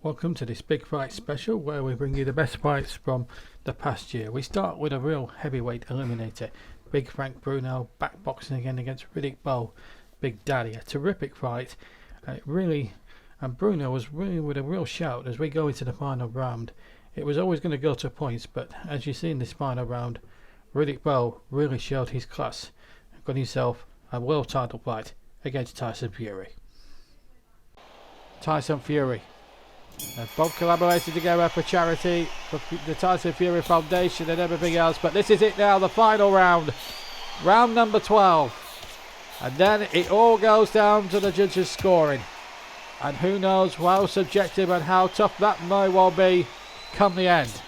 Welcome to this big fight special where we bring you the best fights from the past year. We start with a real heavyweight eliminator. Big Frank Bruno back boxing again against Riddick Bowe. Big Daddy, a terrific fight. And Bruno was really with a real shout as we go into the final round. It was always going to go to points, but as you see in this final round, Riddick Bowe really showed his class and got himself a world title fight against Tyson Fury. Tyson Fury. They've both collaborated together for charity, for the Tyson Fury Foundation and everything else. But this is it now, the final round. Round number 12. And then it all goes down to the judges' scoring. And who knows how subjective and how tough that may well be come the end.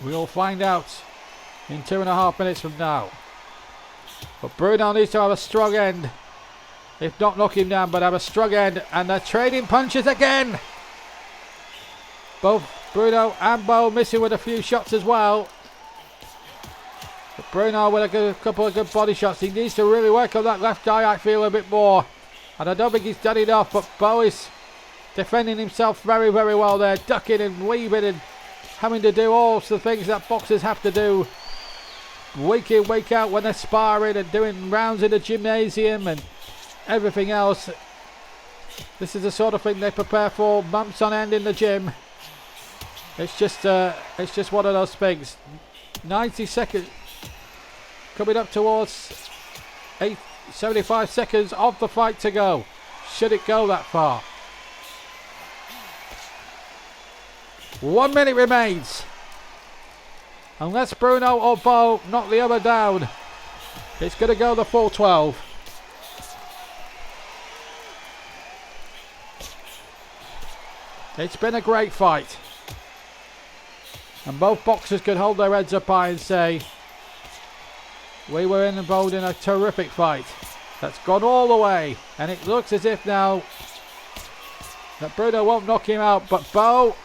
We'll find out in 2.5 minutes from now. But Bruno needs to have a strong end. If not knock him down, but have a strong end. And they're trading punches again. Both Bruno and Bowe missing with a few shots as well. But Bruno with a couple of good body shots. He needs to really work on that left eye, I feel, a bit more. And I don't think he's done enough, but Bowe is defending himself very, very well there. Ducking and weaving and having to do all the things that boxers have to do. Week in, week out when they're sparring and doing rounds in the gymnasium and everything else. This is the sort of thing they prepare for months on end in the gym. It's just one of those things. 90 seconds coming up towards 75 seconds of the fight to go. Should it go that far? 1 minute remains. Unless Bruno or Bowe knock the other down, it's going to go the full 12. It's been a great fight. And both boxers could hold their heads up high and say, we were involved in a terrific fight that's gone all the way. And it looks as if now that Bruno won't knock him out. But Bowe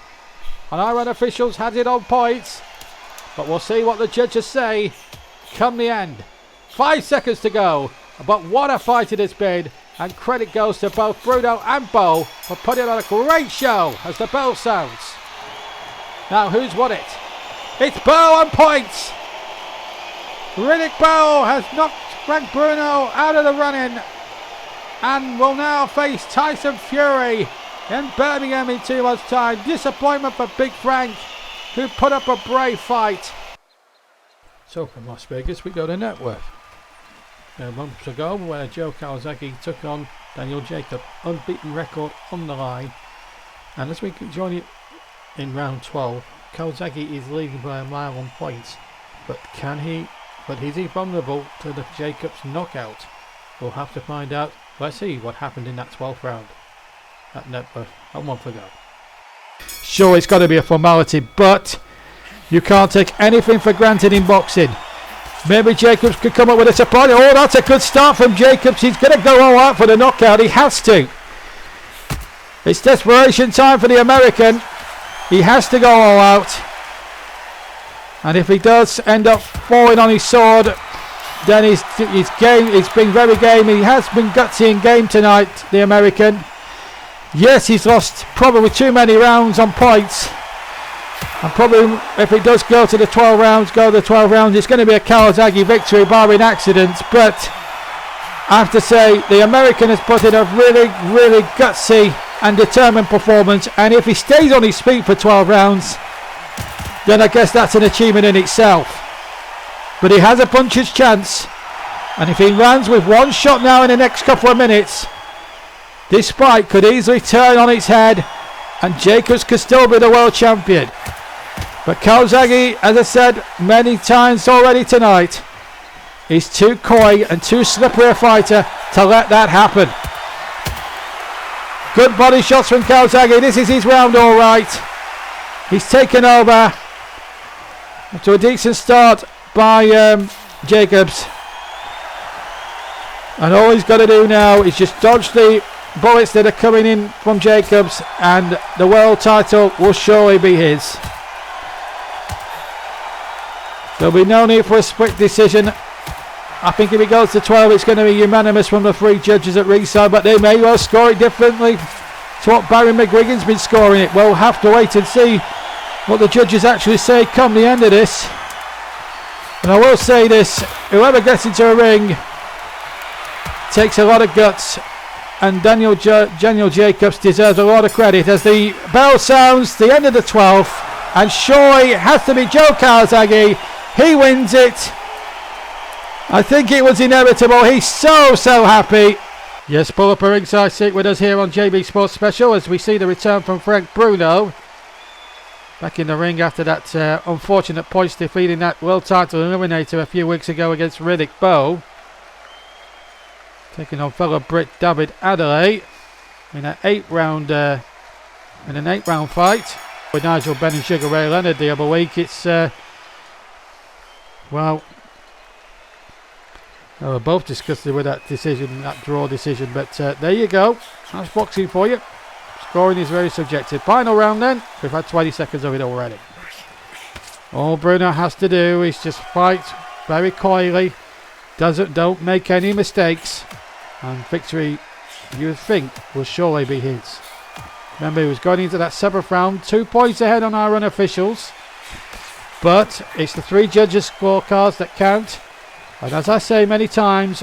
and Iron officials had it on points. But we'll see what the judges say come the end. 5 seconds to go. But what a fight it has been. And credit goes to both Bruno and Bowe for putting on a great show as the bell sounds. Now who's won it? It's Bowe on points. Riddick Bowe has knocked Frank Bruno out of the running and will now face Tyson Fury in Birmingham in 2 months' time. Disappointment for Big Frank, who put up a brave fight. So from Las Vegas we go to net worth. Months ago where Joe Calzaghe took on Daniel Jacob, unbeaten record on the line. And as we join you in round 12, Calzaghe is leading by a mile on points. But is he vulnerable to the Jacobs knockout? We'll have to find out. Let's see what happened in that 12th round at Networth a month ago. Sure, it's got to be a formality, but you can't take anything for granted in boxing. Maybe Jacobs could come up with a surprise. Oh, that's a good start from Jacobs. He's going to go all out for the knockout. He has to. It's desperation time for the American. He has to go all out. And if he does end up falling on his sword, then his game. It's been very game. He has been gutsy in game tonight, the American. Yes, he's lost probably too many rounds on points. And probably if it does go to the 12 rounds, it's going to be a Calzaghe victory barring accidents. But I have to say, the American has put in a really, really gutsy and determined performance. And if he stays on his feet for 12 rounds, then I guess that's an achievement in itself. But he has a puncher's chance. And if he lands with one shot now in the next couple of minutes, this fight could easily turn on its head and Jacobs could still be the world champion. But Calzaghe, as I said many times already tonight, is too coy and too slippery a fighter to let that happen. Good body shots from Calzaghe. This is his round all right. He's taken over to a decent start by Jacobs. And all he's got to do now is just dodge the bullets that are coming in from Jacobs, and the world title will surely be his. There'll be no need for a split decision. I think if he goes to 12, it's going to be unanimous from the 3 judges at ringside, but they may well score it differently to what Barry McGuigan's been scoring it. We'll have to wait and see what the judges actually say come the end of this. And I will say this, whoever gets into a ring takes a lot of guts, and Daniel Jacobs deserves a lot of credit as the bell sounds the end of the 12th, and sure it has to be Joe Calzaghe. He wins it. I think it was inevitable. He's so happy. Yes, pull up a ringside seat with us here on JB Sports Special as we see the return from Frank Bruno back in the ring after that unfortunate points defeat in that world title eliminator a few weeks ago against Riddick Bowe, taking on fellow Brit David Adelade in an 8-round fight with Nigel Benn and Sugar Ray Leonard the other week. It's well, they were both disgusted with that decision, that draw decision, but there you go. That's boxing for you. Scoring is very subjective. Final round then. We've had 20 seconds of it already. All Bruno has to do is just fight very coyly. Don't make any mistakes. And victory, you would think, will surely be his. Remember, he was going into that 7th round 2 points ahead on our unofficials. But it's the 3 judges' scorecards that count. And as I say many times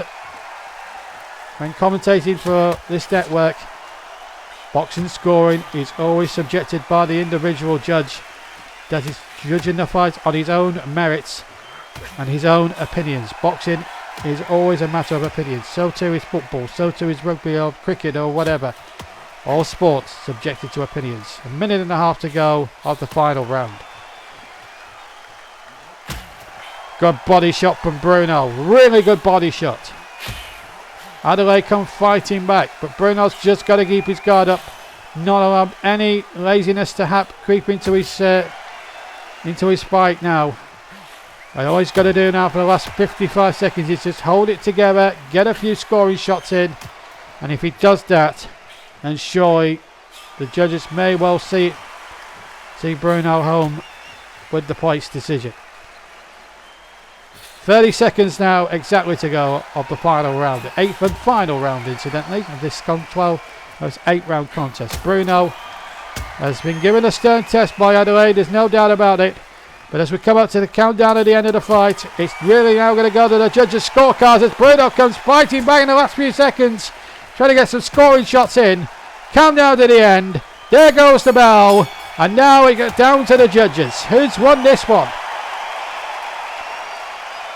when commentating for this network, boxing scoring is always subjected by the individual judge that is judging the fight on his own merits and his own opinions. Boxing is always a matter of opinion. So too is football, so too is rugby or cricket or whatever. All sports subjected to opinions. A minute and a half to go of the final round. Good body shot from Bruno. Really good body shot. Adelade come fighting back, but Bruno's just got to keep his guard up, not allow any laziness to creep into his fight now. And all he's got to do now for the last 55 seconds is just hold it together, get a few scoring shots in, and if he does that, then surely the judges may well see Bruno home with the points decision. 30 seconds now exactly to go of the final round. The 8th and final round, incidentally, of this 8-round contest. Bruno has been given a stern test by Adelade, there's no doubt about it. But as we come up to the countdown at the end of the fight, it's really now going to go to the judges' scorecards as Bruno comes fighting back in the last few seconds, trying to get some scoring shots in. Countdown to the end. There goes the bell. And now we get down to the judges. Who's won this one?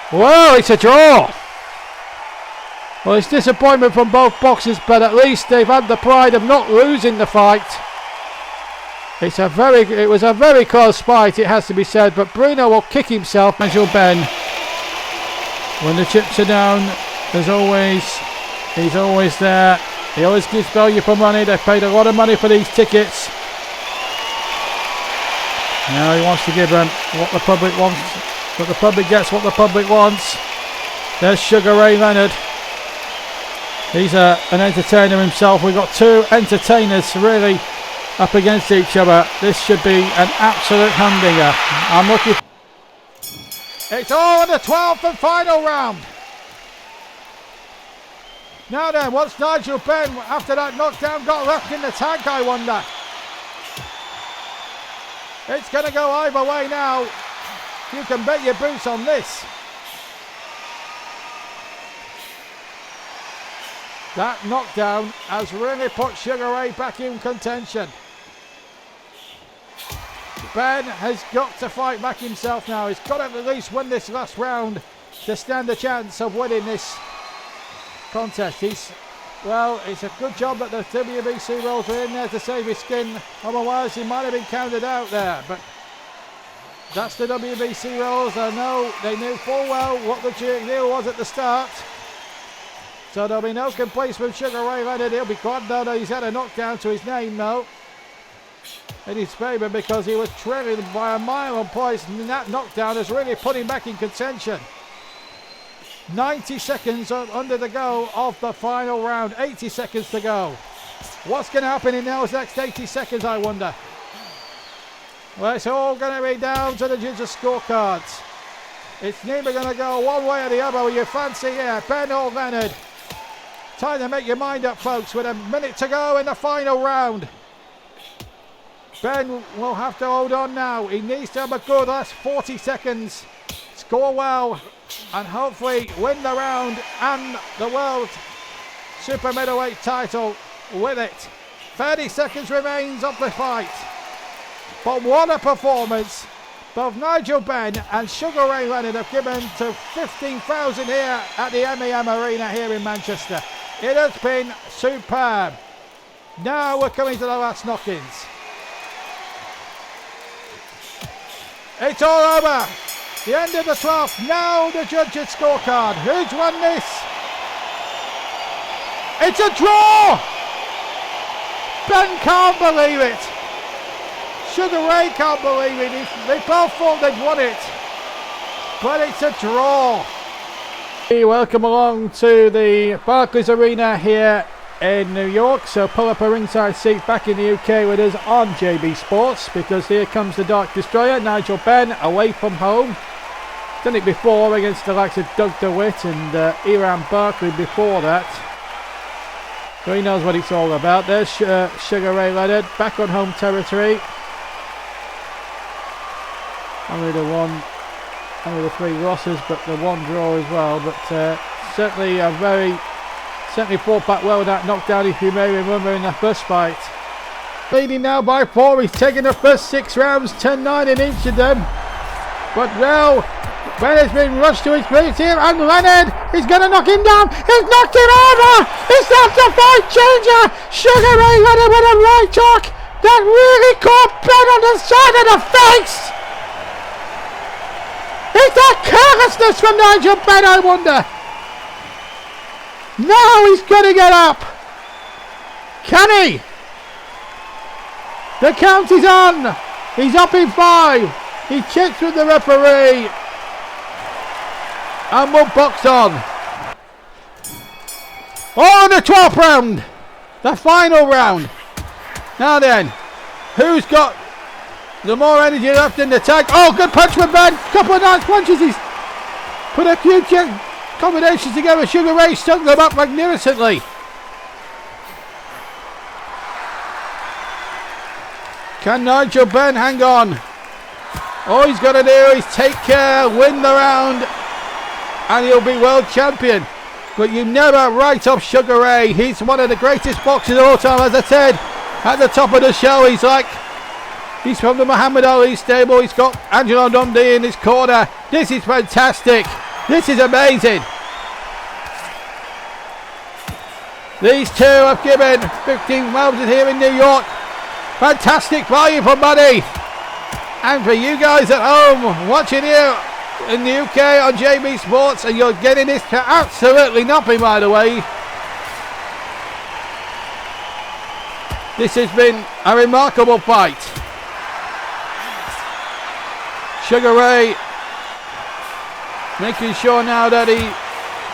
Well, it's a draw. Well, it's disappointment from both boxers, but at least they've had the pride of not losing the fight. It was a very close fight, it has to be said, but Bruno will kick himself. Nigel Benn, when the chips are down, he's always there. He always gives value for money. They've paid a lot of money for these tickets. Now he wants to give them what the public wants. But the public gets what the public wants. There's Sugar Ray Leonard. He's an entertainer himself. We've got 2 entertainers really up against each other. This should be an absolute humdinger. I'm looking. It's all in the 12th and final round. Now then, what's Nigel Benn after that knockdown got left in the tank, I wonder? It's going to go either way now. You can bet your boots on this. That knockdown has really put Sugar Ray back in contention. Benn has got to fight back himself now. He's got to at least win this last round to stand a chance of winning this contest. It's a good job that the WBC rules were in there to save his skin. Otherwise, he might have been counted out there. But that's the WBC rules. I know they knew full well what the deal was at the start. So there'll be no complaints from Sugar Ray Leonard. He'll be glad though that he's had a knockdown to his name though in his favour, because he was trailing by a mile on points, and that knockdown has really put him back in contention. 90 seconds under the go of the final round. 80 seconds to go. What's going to happen in those next 80 seconds, I wonder? Well, it's all going to be down to the judges' scorecards. It's neither going to go one way or the other. You fancy, Benn or Leonard. Time to make your mind up, folks, with a minute to go in the final round. Ben will have to hold on now. He needs to have a good last 40 seconds. Score well and hopefully win the round and the world super middleweight title with it. 30 seconds remains of the fight. But what a performance. Both Nigel Benn and Sugar Ray Leonard have given to 15,000 here at the MEM Arena here in Manchester. It has been superb. Now we're coming to the last knock-ins. It's all over. The end of the 12th. Now the judges' scorecard. Who's won this? It's a draw. Ben can't believe it. Sugar Ray can't believe it. They both thought they'd won it. But it's a draw. Welcome along to the Barclays Arena here in New York. So pull up a ringside seat back in the UK with us on JB Sports, because here comes the Dark Destroyer, Nigel Benn, away from home. Done it before against the likes of Doug DeWitt and Iran Barkley before that. So he knows what it's all about. There's Sugar Ray Leonard back on home territory. Only the 3 losses, but the 1 draw as well. But certainly fought back well with that knockdown, if you may remember, in the first fight. Leading now by 4. He's taken the first 6 rounds, 10-9 in each of them. But now Ben has been rushed to his feet here, and Leonard is going to knock him down. He's knocked him over. It's not a fight changer. Sugar Ray Leonard with a right hook that really caught Ben on the side of the face. Is that carelessness from Nigel Benn, I wonder? Now he's going to get up. Can he? The count is on. He's up in 5. He checks with the referee. And we'll box on. Oh, the 12th round. The final round. Now then, who's got the more energy left in the tag? Oh, good punch from Ben. Couple of nice punches. He's put a few combinations together. Sugar Ray stuck them up magnificently. Can Nigel Benn hang on? All he's got to do is take care, win the round, and he'll be world champion. But you never write off Sugar Ray. He's one of the greatest boxers of all time. As I said at the top of the show, he's from the Muhammad Ali stable. He's got Angelo Dundee in his corner. This is fantastic. This is amazing. These two have given 15,000 here in New York. Fantastic value for money. And for you guys at home watching here in the UK on JB Sports, and you're getting this for absolutely nothing, by the way. This has been a remarkable fight. Sugar Ray making sure now that he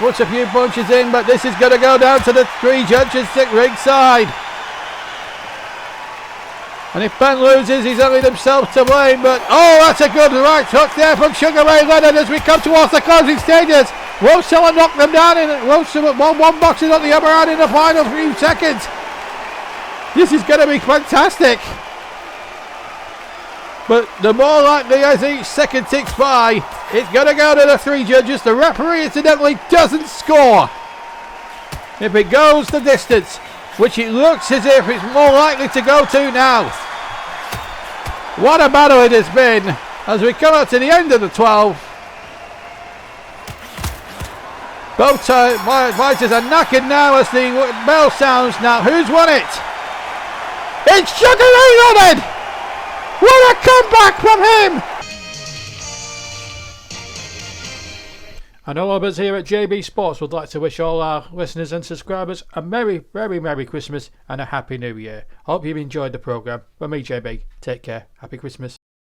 puts a few punches in, but this is going to go down to the 3 judges at ringside. And if Ben loses, he's only himself to blame. But oh, that's a good right hook there from Sugar Ray Leonard as we come towards the closing stages. Will someone knock them down? Will one boxer on the upper hand in the final few seconds? This is going to be fantastic. But the more likely as each second ticks by, it's going to go to the 3 judges. The referee incidentally doesn't score. If it goes the distance, which it looks as if it's more likely to go to now. What a battle it has been as we come up to the end of the 12. Both fighters are knackered now as the bell sounds. Now, who's won it? It's Sugar Ray Leonard! What a comeback from him! And all of us here at JB Sports would like to wish all our listeners and subscribers a very, very Merry Christmas and a Happy New Year. Hope you've enjoyed the programme. From me, JB, take care. Happy Christmas.